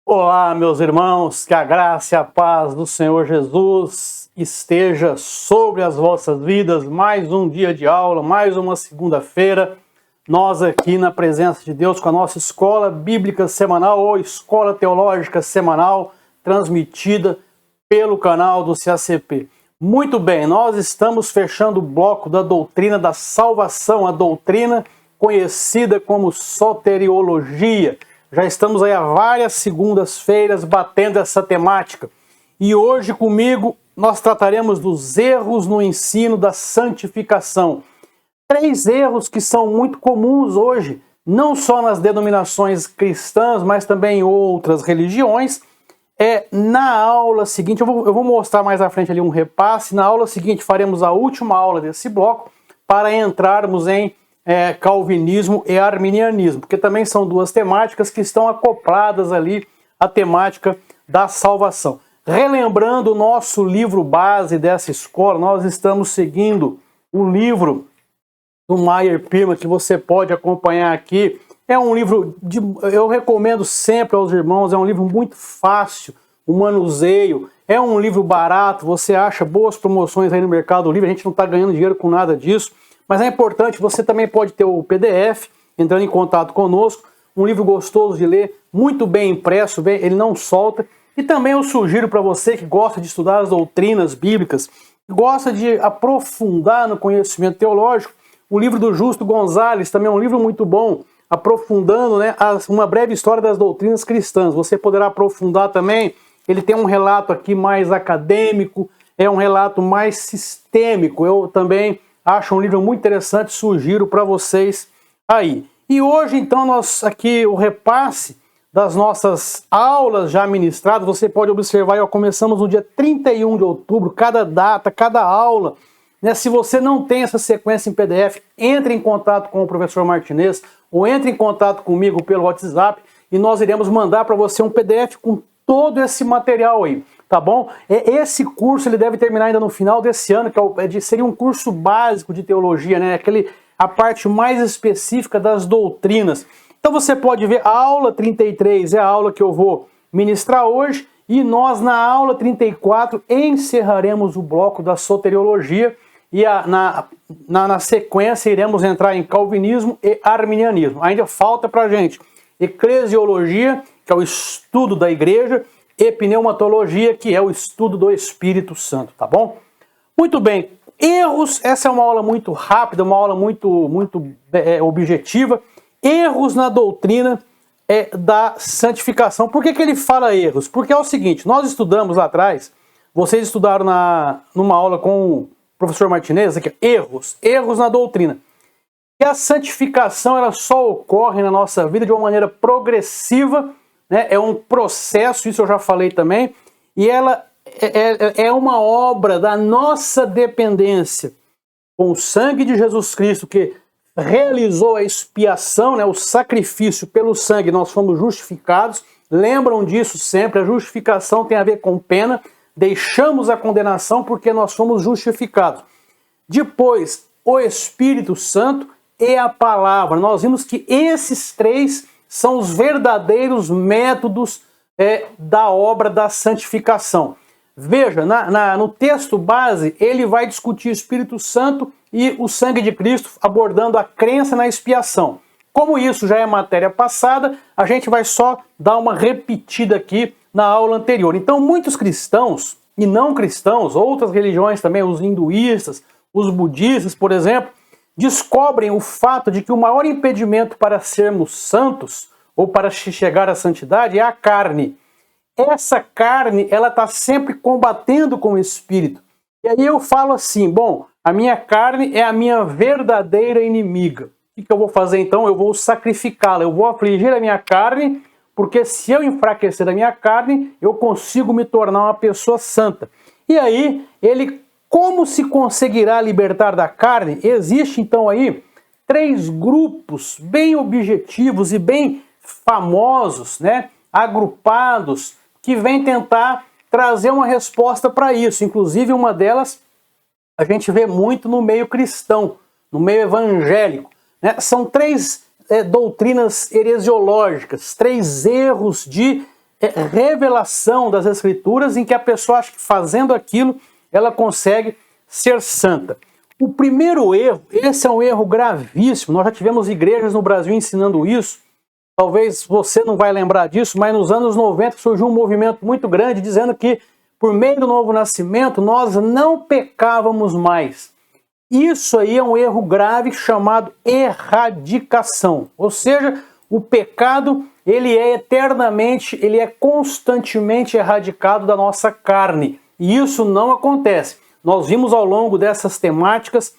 Olá, meus irmãos, que a graça e a paz do Senhor Jesus esteja sobre as vossas vidas. Mais um dia de aula, mais uma segunda-feira. Nós aqui na presença de Deus com a nossa escola bíblica semanal ou escola teológica semanal, transmitida pelo canal do CACP. Muito bem, nós estamos fechando o bloco da doutrina da salvação, a doutrina conhecida como soteriologia. Já estamos aí há várias segundas-feiras batendo essa temática. E hoje comigo nós trataremos dos erros no ensino da santificação. 3 erros que são muito comuns hoje, não só nas denominações cristãs, mas também em outras religiões. Na aula seguinte, eu vou mostrar mais à frente ali um repasse. Na aula seguinte faremos a última aula desse bloco para entrarmos em calvinismo e arminianismo, porque também são duas temáticas que estão acopladas ali à temática da salvação. Relembrando o nosso livro base dessa escola, nós estamos seguindo o livro do Meyer Pirma, que você pode acompanhar aqui. É um livro, eu recomendo sempre aos irmãos, é um livro muito fácil, o manuseio, é um livro barato, você acha boas promoções aí no Mercado Livre, a gente não está ganhando dinheiro com nada disso. Mas é importante, você também pode ter o PDF, entrando em contato conosco, um livro gostoso de ler, muito bem impresso, ele não solta. E também eu sugiro para você que gosta de estudar as doutrinas bíblicas, que gosta de aprofundar no conhecimento teológico, o livro do Justo Gonzalez, também é um livro muito bom, aprofundando uma breve história das doutrinas cristãs. Você poderá aprofundar também, ele tem um relato aqui mais acadêmico, é um relato mais sistêmico, eu também acho um livro muito interessante, sugiro para vocês aí. E hoje, então, nós aqui o repasse das nossas aulas já ministradas, você pode observar, começamos no dia 31 de outubro, cada data, cada aula. Se você não tem essa sequência em PDF, entre em contato com o professor Martinez ou entre em contato comigo pelo WhatsApp e nós iremos mandar para você um PDF com todo esse material aí. Tá bom? Esse curso ele deve terminar ainda no final desse ano, que seria um curso básico de teologia, né? A parte mais específica das doutrinas. Então você pode ver, a aula 33 é a aula que eu vou ministrar hoje, e nós na aula 34 encerraremos o bloco da soteriologia, e na sequência iremos entrar em calvinismo e arminianismo. Ainda falta pra gente eclesiologia, que é o estudo da igreja, e pneumatologia, que é o estudo do Espírito Santo, tá bom? Muito bem, erros, essa é uma aula muito rápida, uma aula muito objetiva. Erros na doutrina da santificação. Por que ele fala erros? Porque é o seguinte, nós estudamos lá atrás, vocês estudaram numa aula com o professor Martinez, aqui, erros na doutrina. E a santificação ela só ocorre na nossa vida de uma maneira progressiva, é um processo, isso eu já falei também, e ela é uma obra da nossa dependência com o sangue de Jesus Cristo, que realizou a expiação, o sacrifício pelo sangue, nós fomos justificados. Lembram disso sempre, a justificação tem a ver com pena, deixamos a condenação porque nós fomos justificados. Depois, o Espírito Santo e a palavra. Nós vimos que esses 3 são os verdadeiros métodos da obra da santificação. Veja, no texto base, ele vai discutir o Espírito Santo e o sangue de Cristo, abordando a crença na expiação. Como isso já é matéria passada, a gente vai só dar uma repetida aqui na aula anterior. Então, muitos cristãos e não cristãos, outras religiões também, os hinduístas, os budistas, por exemplo, descobrem o fato de que o maior impedimento para sermos santos ou para chegar à santidade é a carne. Essa carne, ela está sempre combatendo com o espírito. E aí eu falo assim, bom, a minha carne é a minha verdadeira inimiga. O que eu vou fazer então? Eu vou sacrificá-la, eu vou afligir a minha carne, porque se eu enfraquecer a minha carne, eu consigo me tornar uma pessoa santa. E aí, como se conseguirá libertar da carne? Existe então aí 3 grupos bem objetivos e bem famosos, agrupados, que vêm tentar trazer uma resposta para isso. Inclusive, uma delas a gente vê muito no meio cristão, no meio evangélico. São 3 doutrinas heresiológicas, 3 erros de revelação das Escrituras em que a pessoa acha que fazendo aquilo ela consegue ser santa. O primeiro erro, esse é um erro gravíssimo, nós já tivemos igrejas no Brasil ensinando isso, talvez você não vai lembrar disso, mas nos anos 90 surgiu um movimento muito grande dizendo que por meio do novo nascimento nós não pecávamos mais. Isso aí é um erro grave chamado erradicação, ou seja, o pecado ele é eternamente, ele é constantemente erradicado da nossa carne. E isso não acontece. Nós vimos ao longo dessas temáticas,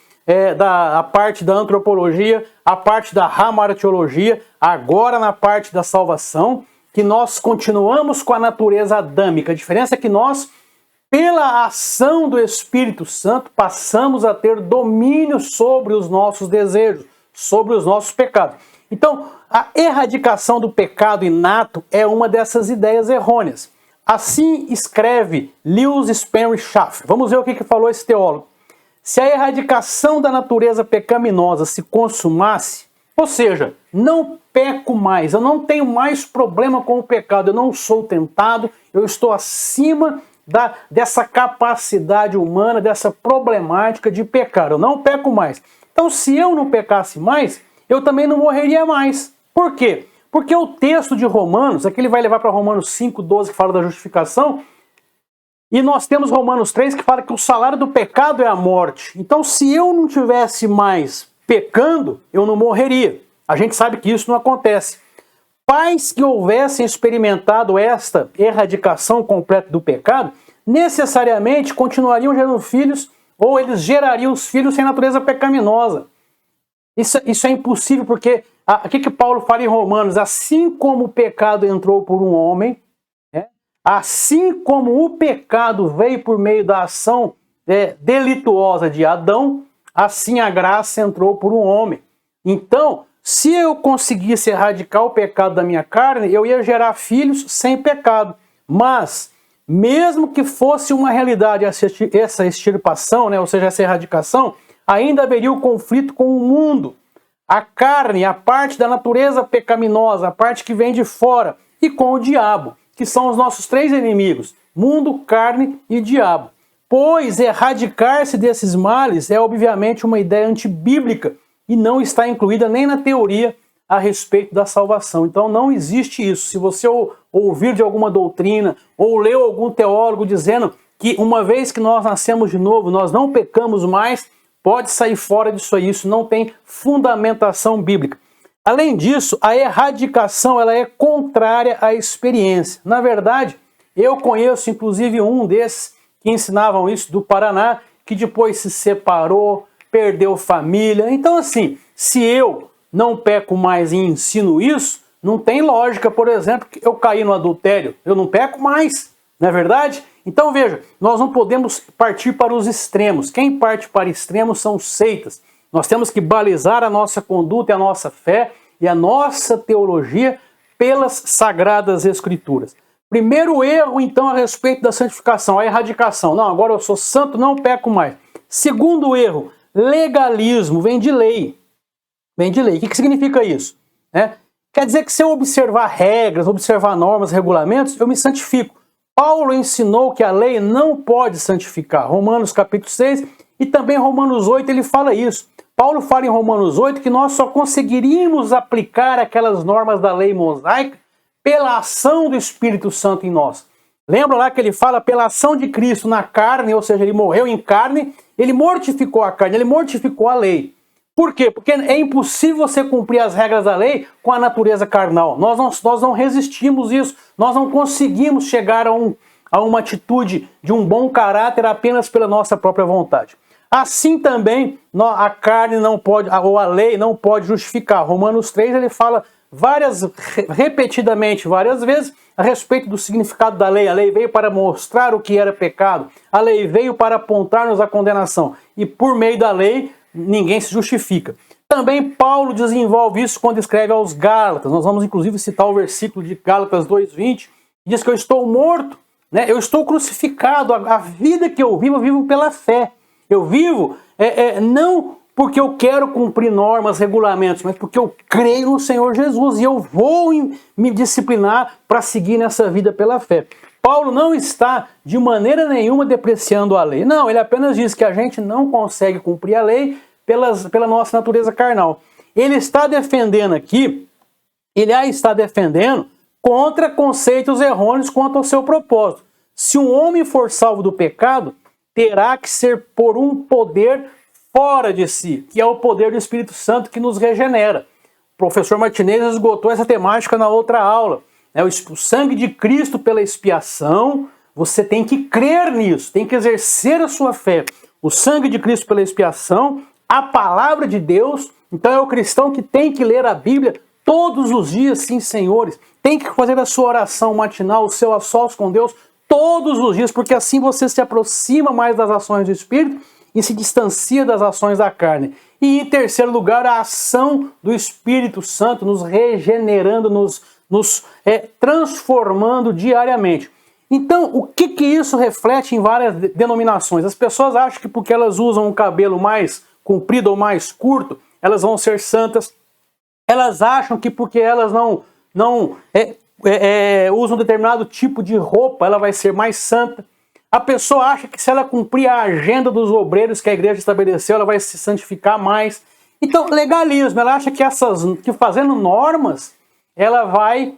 a parte da antropologia, a parte da hamartiologia, agora na parte da salvação, que nós continuamos com a natureza adâmica. A diferença é que nós, pela ação do Espírito Santo, passamos a ter domínio sobre os nossos desejos, sobre os nossos pecados. Então, a erradicação do pecado inato é uma dessas ideias errôneas. Assim escreve Lewis Sperry Chafer. Vamos ver o que falou esse teólogo. Se a erradicação da natureza pecaminosa se consumasse, ou seja, não peco mais, eu não tenho mais problema com o pecado, eu não sou tentado, eu estou acima dessa capacidade humana, dessa problemática de pecar, eu não peco mais. Então, se eu não pecasse mais, eu também não morreria mais. Por quê? Porque o texto de Romanos, aqui ele vai levar para Romanos 5:12, que fala da justificação, e nós temos Romanos 3, que fala que o salário do pecado é a morte. Então, se eu não tivesse mais pecando, eu não morreria. A gente sabe que isso não acontece. Pais que houvessem experimentado esta erradicação completa do pecado, necessariamente continuariam gerando filhos, ou eles gerariam os filhos sem natureza pecaminosa. Isso é impossível, porque o que Paulo fala em Romanos? Assim como o pecado entrou por um homem, assim como o pecado veio por meio da ação delituosa de Adão, assim a graça entrou por um homem. Então, se eu conseguisse erradicar o pecado da minha carne, eu ia gerar filhos sem pecado. Mas, mesmo que fosse uma realidade essa extirpação, ou seja, essa erradicação, ainda haveria o conflito com o mundo. A carne, a parte da natureza pecaminosa, a parte que vem de fora, e com o diabo, que são os nossos três inimigos, mundo, carne e diabo. Pois erradicar-se desses males é obviamente uma ideia antibíblica e não está incluída nem na teoria a respeito da salvação. Então não existe isso. Se você ouvir de alguma doutrina ou leu algum teólogo dizendo que uma vez que nós nascemos de novo, nós não pecamos mais, pode sair fora disso aí. Isso não tem fundamentação bíblica. Além disso, a erradicação ela é contrária à experiência. Na verdade, eu conheço inclusive um desses que ensinavam isso do Paraná, que depois se separou, perdeu família. Então assim, se eu não peco mais e ensino isso, não tem lógica, por exemplo, que eu caí no adultério. Eu não peco mais, não é verdade? Então veja, nós não podemos partir para os extremos. Quem parte para extremos são seitas. Nós temos que balizar a nossa conduta e a nossa fé e a nossa teologia pelas Sagradas Escrituras. Primeiro erro, então, a respeito da santificação, a erradicação. Não, agora eu sou santo, não peco mais. Segundo erro, legalismo, vem de lei. Vem de lei. O que significa isso? Quer dizer que se eu observar regras, observar normas, regulamentos, eu me santifico. Paulo ensinou que a lei não pode santificar. Romanos capítulo 6 e também Romanos 8 ele fala isso. Paulo fala em Romanos 8 que nós só conseguiríamos aplicar aquelas normas da lei mosaica pela ação do Espírito Santo em nós. Lembra lá que ele fala pela ação de Cristo na carne, ou seja, ele morreu em carne, ele mortificou a carne, ele mortificou a lei. Por quê? Porque é impossível você cumprir as regras da lei com a natureza carnal. Nós não resistimos isso, nós não conseguimos chegar a uma atitude de um bom caráter apenas pela nossa própria vontade. Assim também a carne não pode, ou a lei não pode justificar. Romanos 3 ele fala repetidamente, várias vezes, a respeito do significado da lei. A lei veio para mostrar o que era pecado. A lei veio para apontar-nos a condenação. E por meio da lei, ninguém se justifica. Também Paulo desenvolve isso quando escreve aos Gálatas. Nós vamos inclusive citar o versículo de Gálatas 2:20. Diz que eu estou morto, eu estou crucificado. A vida que eu vivo pela fé. Eu vivo não porque eu quero cumprir normas, regulamentos, mas porque eu creio no Senhor Jesus e eu vou me disciplinar para seguir nessa vida pela fé. Paulo não está de maneira nenhuma depreciando a lei. Não, ele apenas diz que a gente não consegue cumprir a lei pela nossa natureza carnal. Ele está defendendo aqui, está defendendo contra conceitos errôneos quanto ao seu propósito. Se um homem for salvo do pecado, terá que ser por um poder fora de si, que é o poder do Espírito Santo que nos regenera. O professor Martinez esgotou essa temática na outra aula. O sangue de Cristo pela expiação, você tem que crer nisso, tem que exercer a sua fé. O sangue de Cristo pela expiação, a palavra de Deus. Então é o cristão que tem que ler a Bíblia todos os dias, sim, senhores. Tem que fazer a sua oração matinal, o seu a sós com Deus todos os dias, porque assim você se aproxima mais das ações do Espírito e se distancia das ações da carne. E em terceiro lugar, a ação do Espírito Santo nos regenerando, nos transformando diariamente. Então, o que isso reflete em várias denominações? As pessoas acham que porque elas usam um cabelo mais comprido ou mais curto, elas vão ser santas. Elas acham que porque elas não usam um determinado tipo de roupa, ela vai ser mais santa. A pessoa acha que se ela cumprir a agenda dos obreiros que a igreja estabeleceu, ela vai se santificar mais. Então, legalismo, ela acha que fazendo normas, ela vai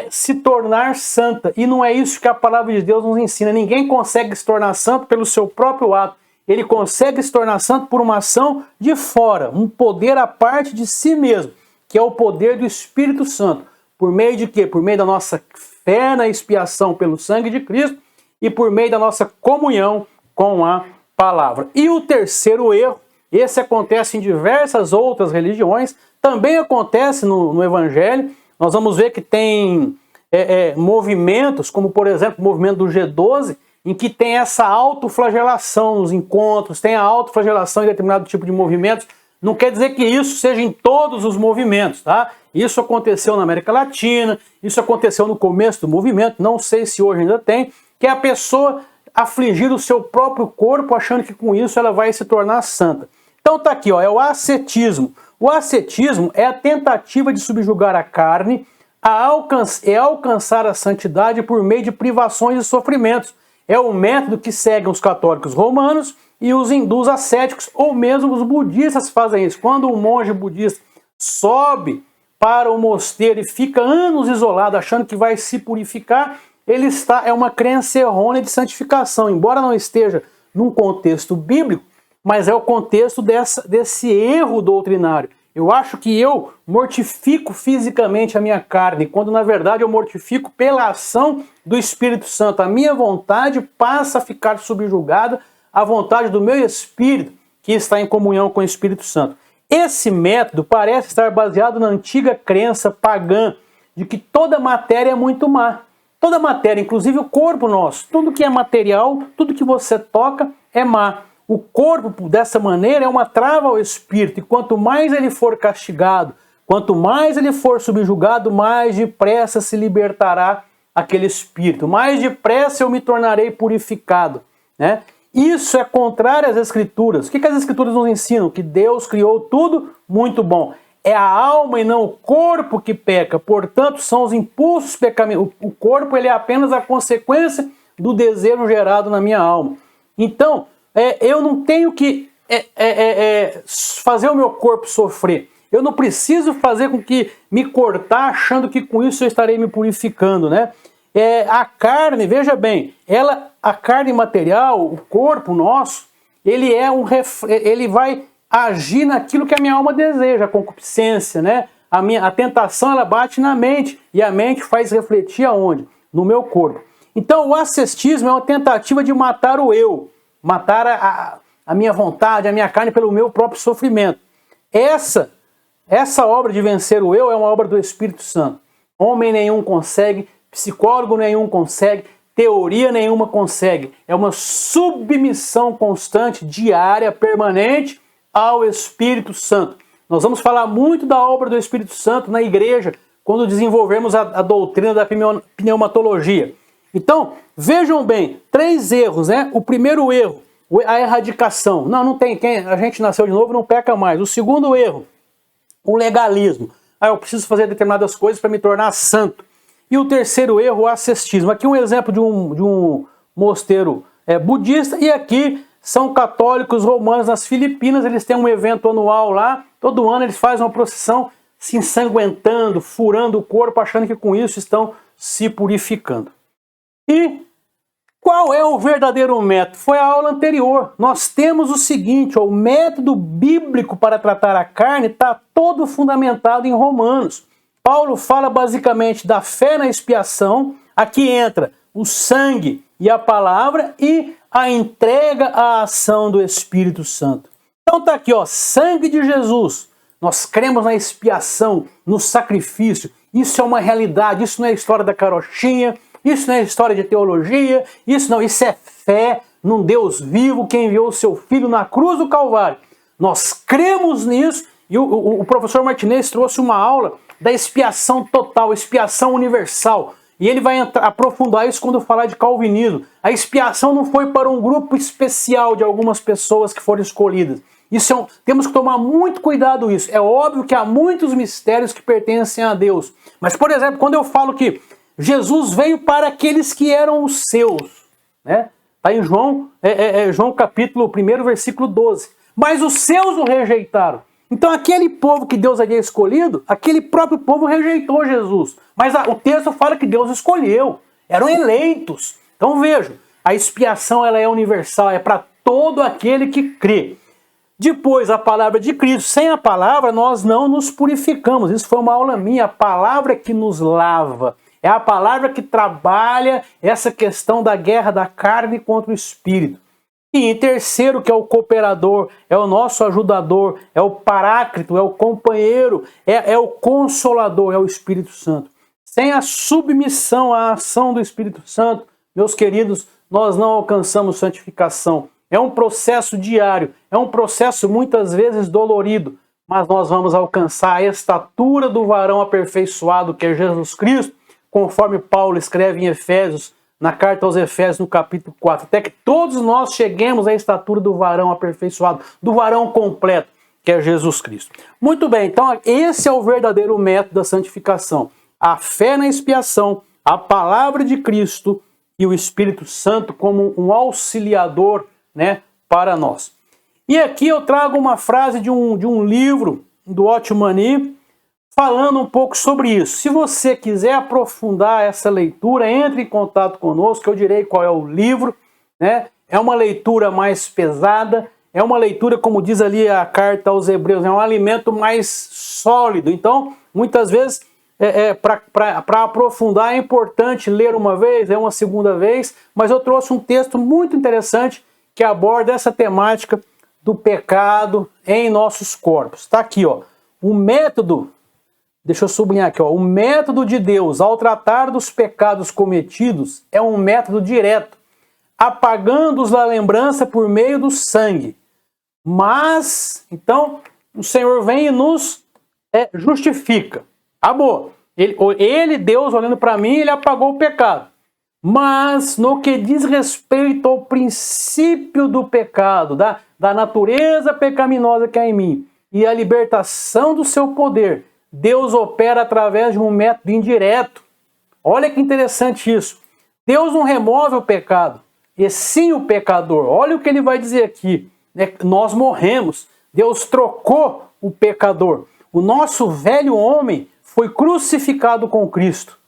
se tornar santa. E não é isso que a palavra de Deus nos ensina. Ninguém consegue se tornar santo pelo seu próprio ato. Ele consegue se tornar santo por uma ação de fora, um poder à parte de si mesmo, que é o poder do Espírito Santo. Por meio de quê? Por meio da nossa fé na expiação pelo sangue de Cristo e por meio da nossa comunhão com a palavra. E o terceiro erro, esse acontece em diversas outras religiões, também acontece no Evangelho. Nós vamos ver que tem movimentos, como por exemplo o movimento do G12, em que tem essa autoflagelação nos encontros, tem a autoflagelação em determinado tipo de movimentos. Não quer dizer que isso seja em todos os movimentos, tá? Isso aconteceu na América Latina, isso aconteceu no começo do movimento, não sei se hoje ainda tem, que é a pessoa afligir o seu próprio corpo achando que com isso ela vai se tornar santa. Então tá aqui, é o ascetismo. O ascetismo é a tentativa de subjugar a carne, alcançar a santidade por meio de privações e sofrimentos. É o método que seguem os católicos romanos e os hindus ascéticos, ou mesmo os budistas fazem isso. Quando um monge budista sobe para o mosteiro e fica anos isolado, achando que vai se purificar, é uma crença errônea de santificação, embora não esteja num contexto bíblico, mas é o contexto desse erro doutrinário. Eu acho que eu mortifico fisicamente a minha carne, quando na verdade eu mortifico pela ação do Espírito Santo. A minha vontade passa a ficar subjugada à vontade do meu espírito, que está em comunhão com o Espírito Santo. Esse método parece estar baseado na antiga crença pagã de que toda matéria é muito má. Toda matéria, inclusive o corpo nosso, tudo que é material, tudo que você toca é má. O corpo, dessa maneira, é uma trava ao espírito, e quanto mais ele for castigado, quanto mais ele for subjugado, mais depressa se libertará aquele espírito, mais depressa eu me tornarei purificado, né? Isso é contrário às Escrituras. O que as Escrituras nos ensinam? Que Deus criou tudo muito bom. É a alma e não o corpo que peca, portanto são os impulsos pecaminosos. O corpo ele é apenas a consequência do desejo gerado na minha alma. Então, eu não tenho que fazer o meu corpo sofrer. Eu não preciso fazer com que me cortar achando que com isso eu estarei me purificando, né? A carne, veja bem, a carne material, o corpo nosso, ele vai agir naquilo que a minha alma deseja, a concupiscência, né? A tentação ela bate na mente e a mente faz refletir aonde? No meu corpo. Então o ascetismo é uma tentativa de matar o eu, matar a minha vontade, a minha carne pelo meu próprio sofrimento. Essa obra de vencer o eu é uma obra do Espírito Santo. Homem nenhum consegue, psicólogo nenhum consegue, teoria nenhuma consegue. É uma submissão constante, diária, permanente ao Espírito Santo. Nós vamos falar muito da obra do Espírito Santo na igreja quando desenvolvermos a doutrina da pneumatologia. Então, vejam bem, 3 erros, né? O primeiro erro, a erradicação. Não tem quem, a gente nasceu de novo, não peca mais. O segundo erro, o legalismo. Eu preciso fazer determinadas coisas para me tornar santo. E o terceiro erro, o ascetismo. Aqui um exemplo de um mosteiro budista, e aqui são católicos romanos nas Filipinas. Eles têm um evento anual lá, todo ano eles fazem uma procissão se ensanguentando, furando o corpo, achando que com isso estão se purificando. E qual é o verdadeiro método? Foi a aula anterior. Nós temos o seguinte, o método bíblico para tratar a carne está todo fundamentado em Romanos. Paulo fala basicamente da fé na expiação, aqui entra o sangue e a palavra e a entrega à ação do Espírito Santo. Então está aqui, ó, sangue de Jesus. Nós cremos na expiação, no sacrifício. Isso é uma realidade, isso não é história da carochinha, isso não é história de teologia, isso é fé num Deus vivo que enviou o seu Filho na cruz do Calvário. Nós cremos nisso e o professor Martinez trouxe uma aula da expiação total, expiação universal. E ele vai aprofundar isso quando falar de calvinismo. A expiação não foi para um grupo especial de algumas pessoas que foram escolhidas. Temos que tomar muito cuidado com isso. É óbvio que há muitos mistérios que pertencem a Deus. Mas, por exemplo, quando eu falo que Jesus veio para aqueles que eram os seus, né? Está em João capítulo 1, versículo 12. Mas os seus o rejeitaram. Então aquele povo que Deus havia escolhido, aquele próprio povo rejeitou Jesus. Mas o texto fala que Deus escolheu. Eram eleitos. Então vejam, a expiação ela é universal, é para todo aquele que crê. Depois, a palavra de Cristo. Sem a palavra, nós não nos purificamos. Isso foi uma aula minha. A palavra que nos lava. É a palavra que trabalha essa questão da guerra da carne contra o espírito. E em terceiro, que é o cooperador, é o nosso ajudador, é o paráclito, é o companheiro, é o consolador, é o Espírito Santo. Sem a submissão à ação do Espírito Santo, meus queridos, nós não alcançamos santificação. É um processo diário, é um processo muitas vezes dolorido, mas nós vamos alcançar a estatura do varão aperfeiçoado, que é Jesus Cristo, conforme Paulo escreve em Efésios, na carta aos Efésios, no capítulo 4, até que todos nós cheguemos à estatura do varão aperfeiçoado, do varão completo, que é Jesus Cristo. Muito bem, então esse é o verdadeiro método da santificação. A fé na expiação, a palavra de Cristo e o Espírito Santo como um auxiliador, né, para nós. E aqui eu trago uma frase de um livro do Otmani, falando um pouco sobre isso. Se você quiser aprofundar essa leitura, entre em contato conosco, eu direi qual é o livro, né? É uma leitura mais pesada, é uma leitura, como diz ali a carta aos Hebreus, é um alimento mais sólido. Então, muitas vezes, para aprofundar, é importante ler uma vez, uma segunda vez, mas eu trouxe um texto muito interessante que aborda essa temática do pecado em nossos corpos. Está aqui, ó, o método. Deixa eu sublinhar aqui, ó. O método de Deus ao tratar dos pecados cometidos é um método direto, apagando-os da lembrança por meio do sangue. Mas, então, o Senhor vem e nos justifica. Acabou. Ele, Deus, olhando para mim, ele apagou o pecado. Mas, no que diz respeito ao princípio do pecado, da natureza pecaminosa que há em mim, e a libertação do seu poder, Deus opera através de um método indireto. Olha que interessante isso. Deus não remove o pecado, e sim o pecador. Olha o que ele vai dizer aqui. Nós morremos. Deus trocou o pecador. O nosso velho homem foi crucificado com Cristo.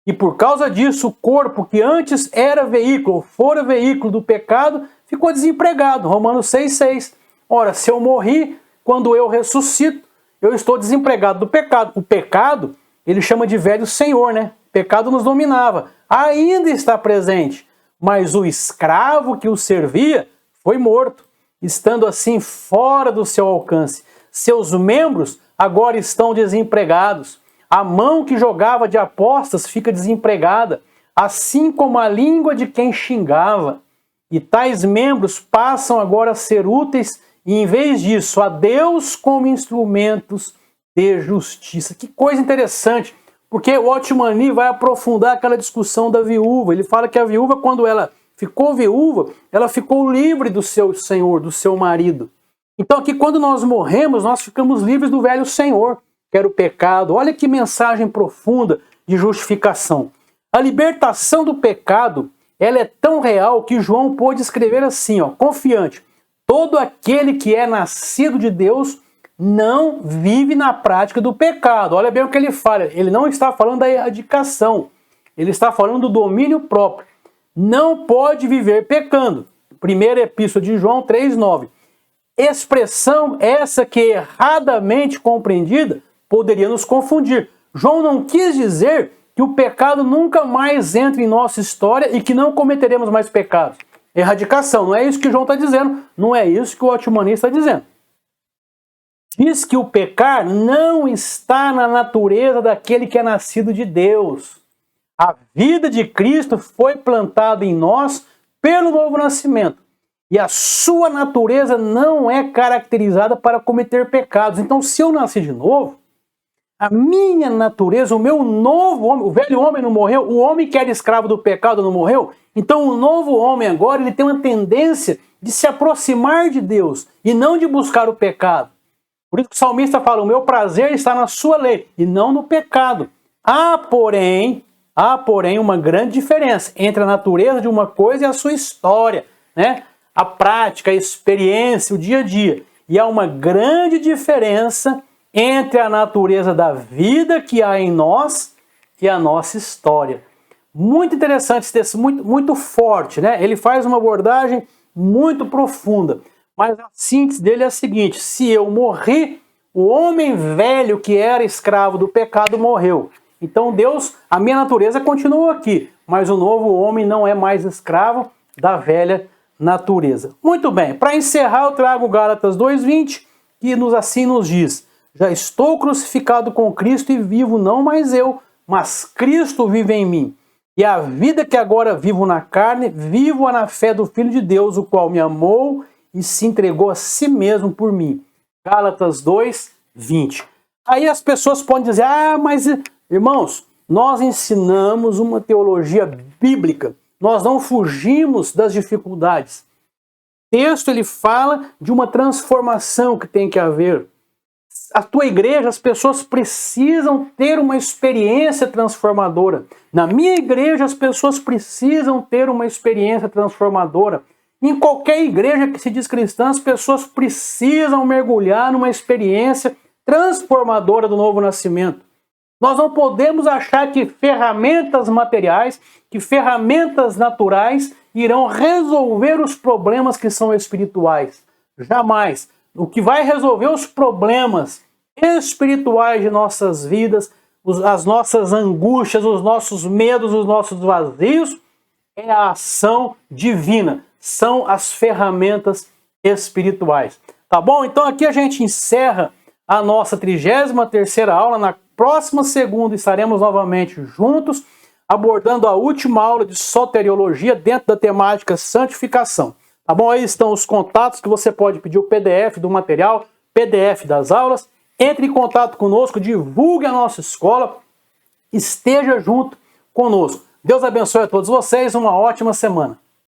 E por causa disso, o corpo que antes era veículo, fora veículo do pecado, ficou desempregado. Romanos 6,6. Ora, se eu morri, quando eu ressuscito, eu estou desempregado do pecado. O pecado, ele chama de velho senhor, né? O pecado nos dominava. Ainda está presente, mas o escravo que o servia foi morto, estando assim fora do seu alcance. Seus membros agora estão desempregados. A mão que jogava de apostas fica desempregada, assim como a língua de quem xingava. E tais membros passam agora a ser úteis e, em vez disso, a Deus como instrumentos de justiça. Que coisa interessante, porque o Otmani vai aprofundar aquela discussão da viúva. Ele fala que a viúva, quando ela ficou viúva, ela ficou livre do seu senhor, do seu marido. Então aqui quando nós morremos, nós ficamos livres do velho senhor, que era o pecado. Olha que mensagem profunda de justificação. A libertação do pecado, ela é tão real que João pôde escrever assim, ó, confiante. Todo aquele que é nascido de Deus não vive na prática do pecado. Olha bem o que ele fala. Ele não está falando da erradicação. Ele está falando do domínio próprio. Não pode viver pecando. Primeira epístola de João 3,9. Expressão essa que erradamente compreendida poderia nos confundir. João não quis dizer que o pecado nunca mais entra em nossa história e que não cometeremos mais pecados. Erradicação, não é isso que João está dizendo, não é isso que o otimanista está dizendo. Diz que o pecar não está na natureza daquele que é nascido de Deus. A vida de Cristo foi plantada em nós pelo novo nascimento. E a sua natureza não é caracterizada para cometer pecados. Então, se eu nasci de novo, a minha natureza, o meu novo homem, o velho homem não morreu, o homem que era escravo do pecado não morreu, então o novo homem agora ele tem uma tendência de se aproximar de Deus e não de buscar o pecado. Por isso que o salmista fala, o meu prazer está na sua lei e não no pecado. Há, porém, uma grande diferença entre a natureza de uma coisa e a sua história, né? A prática, a experiência, o dia a dia. E há uma grande diferença entre a natureza da vida que há em nós e a nossa história. Muito interessante esse texto, muito forte, né? Ele faz uma abordagem muito profunda. Mas a síntese dele é a seguinte, se eu morri, o homem velho que era escravo do pecado morreu. Então Deus, a minha natureza continua aqui, mas o novo homem não é mais escravo da velha natureza. Muito bem, para encerrar eu trago Gálatas 2:20, que assim nos diz, já estou crucificado com Cristo e vivo não mais eu, mas Cristo vive em mim. E a vida que agora vivo na carne, vivo-a na fé do Filho de Deus, o qual me amou e se entregou a si mesmo por mim. Gálatas 2:20. Aí as pessoas podem dizer, mas irmãos, nós ensinamos uma teologia bíblica, nós não fugimos das dificuldades. O texto ele fala de uma transformação que tem que haver. A tua igreja, as pessoas precisam ter uma experiência transformadora. Na minha igreja, as pessoas precisam ter uma experiência transformadora. Em qualquer igreja que se diz cristã, as pessoas precisam mergulhar numa experiência transformadora do novo nascimento. Nós não podemos achar que ferramentas materiais, que ferramentas naturais irão resolver os problemas que são espirituais. Jamais. O que vai resolver os problemas espirituais de nossas vidas, as nossas angústias, os nossos medos, os nossos vazios, é a ação divina. São as ferramentas espirituais. Tá bom? Então aqui a gente encerra a nossa 33ª aula. Na próxima segunda estaremos novamente juntos, abordando a última aula de soteriologia dentro da temática santificação. Tá bom? Aí estão os contatos que você pode pedir o PDF do material, PDF das aulas. Entre em contato conosco, divulgue a nossa escola, esteja junto conosco. Deus abençoe a todos vocês, uma ótima semana.